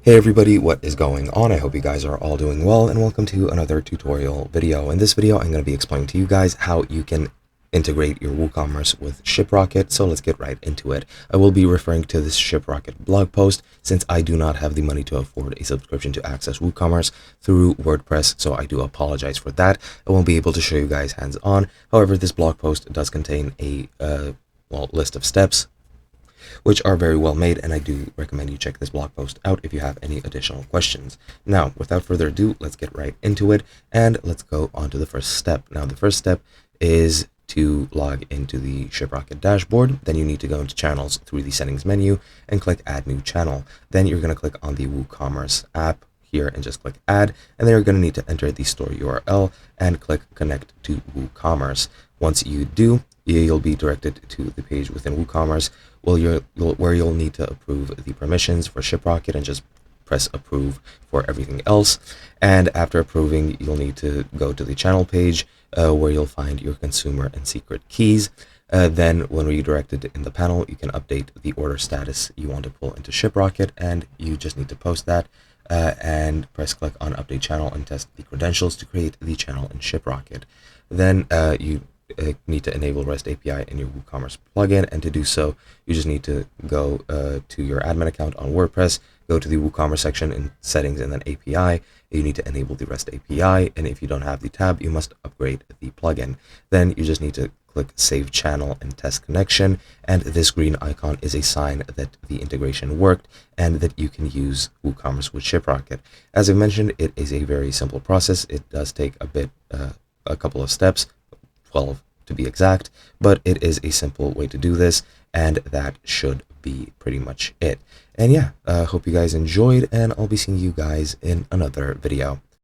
Hey everybody, what is going on? I hope you guys are all doing well, and welcome to another tutorial video. In this video, I'm going to be explaining to you guys how you can integrate your WooCommerce with Shiprocket, so let's get right into it. I will be referring to this Shiprocket blog post since I do not have the money to afford a subscription to access WooCommerce through WordPress, so I do apologize for that. I won't be able to show you guys hands-on. However, this blog post does contain a list of steps which are very well made, and I do recommend you check this blog post out if you have any additional questions. Now, without further ado, let's get right into it, and let's go on to the first step. Now, the first step is to log into the Shiprocket dashboard. Then you need to go into channels through the settings menu and click add new channel. Then you're going to click on the WooCommerce app here and just click add, and then you're going to need to enter the store URL and click connect to WooCommerce. Once you do, you'll be directed to the page within WooCommerce where you'll need to approve the permissions for Shiprocket and just press approve for everything else. And after approving, you'll need to go to the channel page where you'll find your consumer and secret keys. Then when redirected in the panel, you can update the order status you want to pull into Shiprocket, and you just need to post that and press click on update channel and test the credentials to create the channel in Shiprocket. Then you need to enable REST API in your WooCommerce plugin, and to do so, you just need to go to your admin account on WordPress, go to the WooCommerce section in settings and then API. You need to enable the REST API, and if you don't have the tab, you must upgrade the plugin. Then you just need to click save channel and test connection, and this green icon is a sign that the integration worked and that you can use WooCommerce with Shiprocket. As I mentioned, it is a very simple process. It does take a couple of steps, 12 to be exact, but it is a simple way to do this, and that should be pretty much it. And yeah, hope you guys enjoyed, and I'll be seeing you guys in another video.